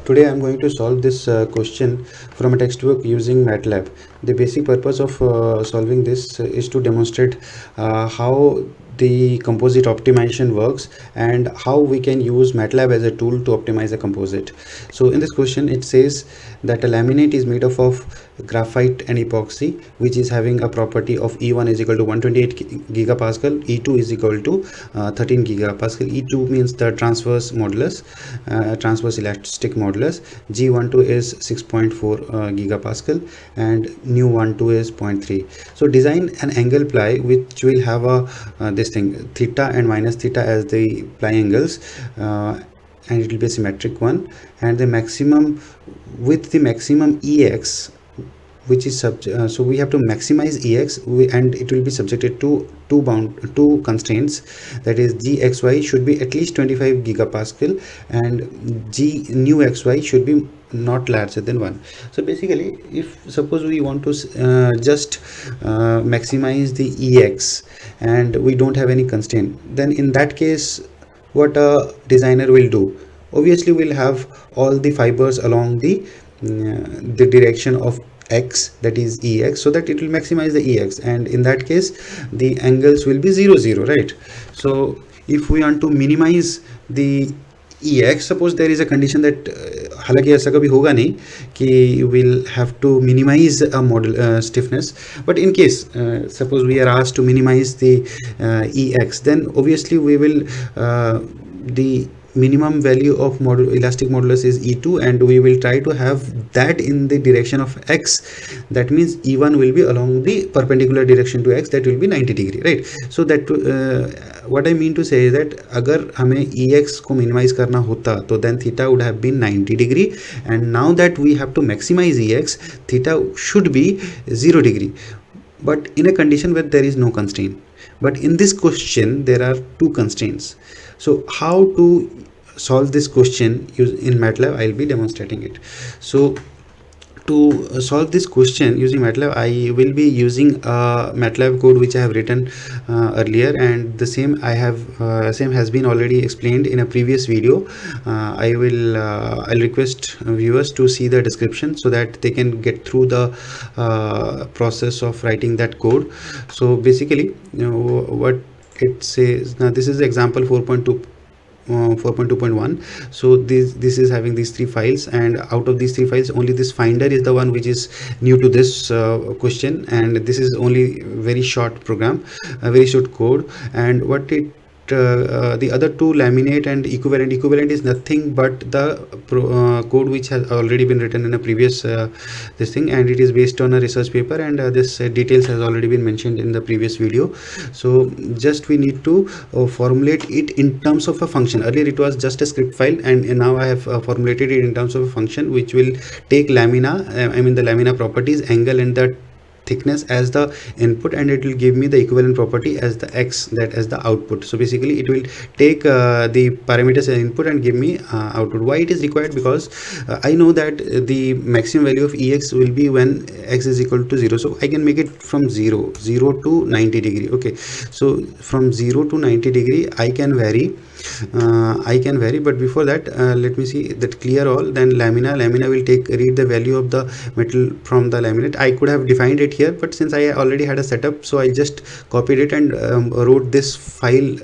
Today I'm going to solve this question from a textbook using MATLAB. The basic purpose of solving this is to demonstrate how the composite optimization works and how we can use MATLAB as a tool to optimize a composite. So in this question it says that a laminate is made up of graphite and epoxy, which is having a property of E1 is equal to 128 gigapascal, E2 is equal to 13 gigapascal. E2 means the transverse modulus, transverse elastic modulus. G12 is 6.4 gigapascal and nu 12 is 0.3. So design an angle ply which will have a this thing theta and minus theta as the ply angles, and it will be a symmetric one, and the maximum with the maximum ex, which is so we have to maximize ex, and it will be subjected to two constraints, that is gxy should be at least 25 gigapascal and g nu xy should be not larger than 1. So basically, if suppose we want to just maximize the ex and we don't have any constraint, then in that case what a designer will do, obviously we'll have all the fibers along the direction of x, that is ex, so that it will maximize the ex, and in that case the angles will be 0 0, right? So if we want to minimize the ex, suppose there is a condition that हालांकि ऐसा कभी होगा नहीं कि we'll have to minimize a model stiffness, but in case suppose we are asked to minimize the ex, then obviously we will the minimum value of elastic modulus is E2, and we will try to have that in the direction of x. That means E1 will be along the perpendicular direction to x, that will be 90 degree, right? So that what I mean to say is that अगर हमें ex को minimize करना होता तो then theta would have been 90 degree, and now that we have to maximize ex, theta should be 0 degree, but in a condition where there is no constraint. But in this question there are two constraints. So how to solve this question in MATLAB, I'll be demonstrating it. So to solve this question using MATLAB, I will be using a MATLAB code which I have written earlier, and the same same has been already explained in a previous video. I'll request viewers to see the description so that they can get through the process of writing that code. So basically, what it says now, this is example 4.2 4.2.1. so this is having these three files, and out of these three files only this finder is the one which is new to this question, and this is only very short program, a very short code. And what it the other two, laminate and equivalent is nothing but the code which has already been written in a previous this thing, and it is based on a research paper, and this details has already been mentioned in the previous video. So just we need to formulate it in terms of a function. Earlier it was just a script file, and now I have formulated it in terms of a function which will take lamina, I mean the lamina properties, angle and the thickness as the input, and it will give me the equivalent property as the x, that as the output. So basically it will take the parameters as input and give me output. Why it is required? Because I know that the maximum value of ex will be when x is equal to 0, so I can make it from 0 to 90 degree. Okay, so from 0 to 90 degree I can vary, but before that let me see that clear all. Then lamina will read the value of the metal from the laminate. I could have defined it here, but since I already had a setup, so I just copied it and wrote this file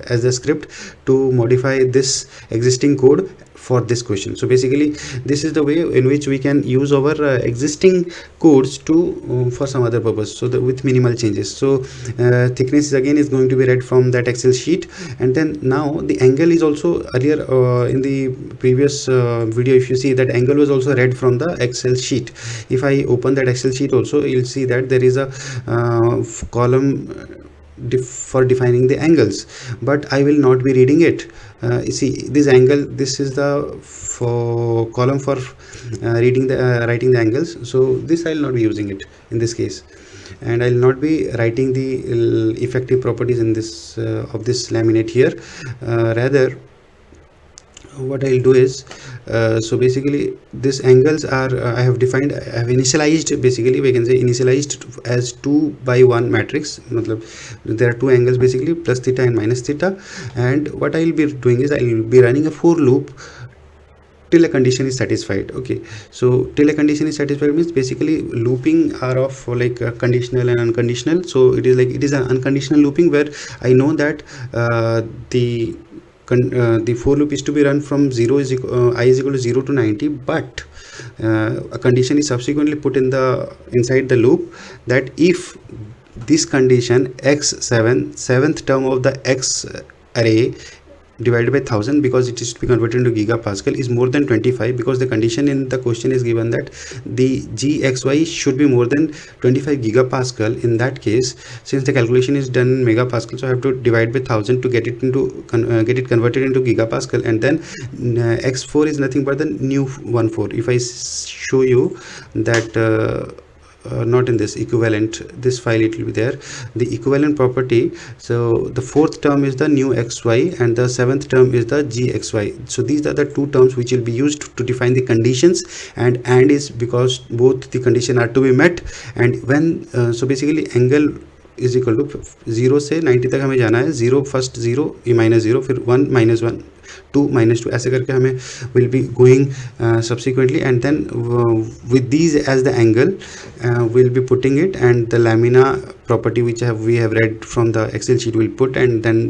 as a script to modify this existing code for this question. So basically this is the way in which we can use our existing codes to for some other purpose, so with minimal changes. So thickness again is going to be read from that Excel sheet, and then now the angle is also earlier in the previous video, if you see that angle was also read from the Excel sheet. If I open that Excel sheet also, you'll see that there is a column for defining the angles, but I will not be reading it. You see this angle, this is the column for writing the angles, so this I will not be using it in this case, and I will not be writing the effective properties in this of this laminate here. Rather what I'll do is so basically these angles are I have initialized, basically we can say initialized as 2 by 1 matrix. There are two angles basically, plus theta and minus theta, and what I'll be doing is I'll be running a for loop till a condition is satisfied. Okay, so till a condition is satisfied means basically looping are of like conditional and unconditional. So it is like it is an unconditional looping where I know that the the for loop is to be run from 0 is I is equal to 0 to 90, but a condition is subsequently put in the inside the loop that if this condition x7 seventh term of the x array divided by 1000, because it is to be converted into gigapascal, is more than 25, because the condition in the question is given that the gxy should be more than 25 gigapascal. In that case, since the calculation is done in megapascal, so I have to divide by 1000 to get it into get it converted into gigapascal, and then x4 is nothing but the new 14. If I show you that not in this equivalent, this file it will be there, the equivalent property. So the fourth term is the new xy and the seventh term is the gxy. So these are the two terms which will be used to define the conditions, and is because both the condition are to be met. And when so basically angle is equal to 0 से 90 तक हमें जाना है, 0 first 0 ये -0 फिर 1 -1 2 -2 ऐसे करके हमें will be going subsequently, and then with these as the angle we'll be putting it, and the lamina property which we have read from the Excel sheet will put, and then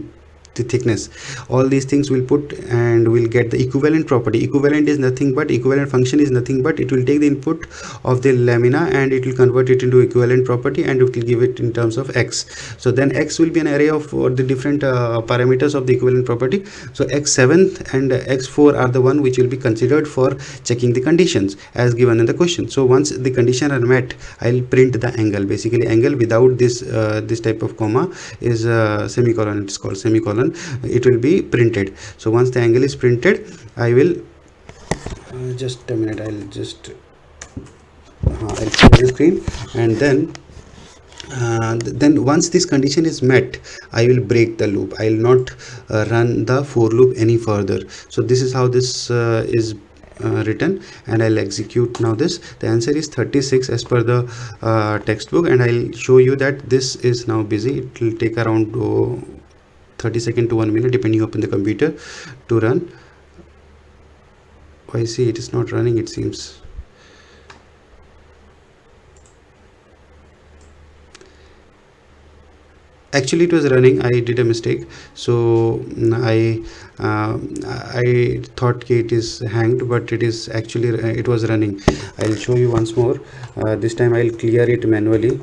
the thickness, all these things will put, and we'll get the equivalent property. Equivalent is nothing but, equivalent function is nothing but, it will take the input of the lamina and it will convert it into equivalent property, and it will give it in terms of x. So then x will be an array of the different parameters of the equivalent property. So x7 and x4 are the one which will be considered for checking the conditions as given in the question. So once the condition are met, I'll print the angle. Basically angle without this this type of comma is semicolon, it's called semicolon, it will be printed. So once the angle is printed, I will just a minute, I'll just I'll share the screen, and then once this condition is met, I will break the loop. I will not run the for loop any further. So this is how this is written, and I'll execute now this. The answer is 36 as per the textbook, and I'll show you that this is now busy. It will take around 30 seconds to 1 minute depending upon the computer to run. I see it is not running, it seems. Actually it was running, I did a mistake. So I thought it is hanged, but it is actually it was running. I'll show you once more. This time I'll clear it manually.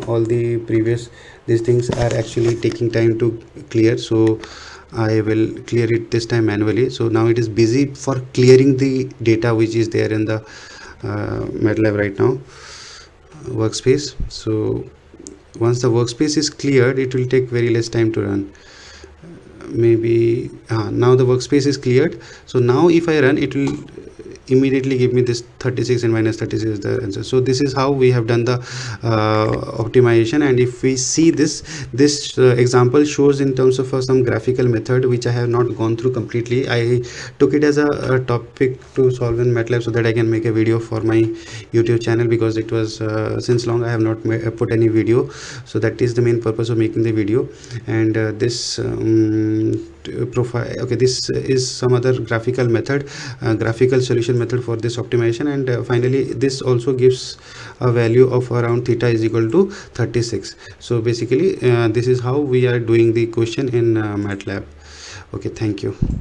All the previous these things are actually taking time to clear, so I will clear it this time manually. So now it is busy for clearing the data which is there in the MATLAB right now workspace. So once the workspace is cleared, it will take very less time to run. Maybe now the workspace is cleared. So now if I run, it will immediately give me this 36 and -36 is the answer. So this is how we have done the optimization. And if we see this example shows in terms of some graphical method which I have not gone through completely. I took it as a topic to solve in MATLAB so that I can make a video for my YouTube channel, because it was since long I have not put any video. So that is the main purpose of making the video. And this profile, okay, this is some other graphical method, graphical solution method for this optimization. And finally this also gives a value of around theta is equal to 36. So basically this is how we are doing the question in MATLAB. Okay, thank you.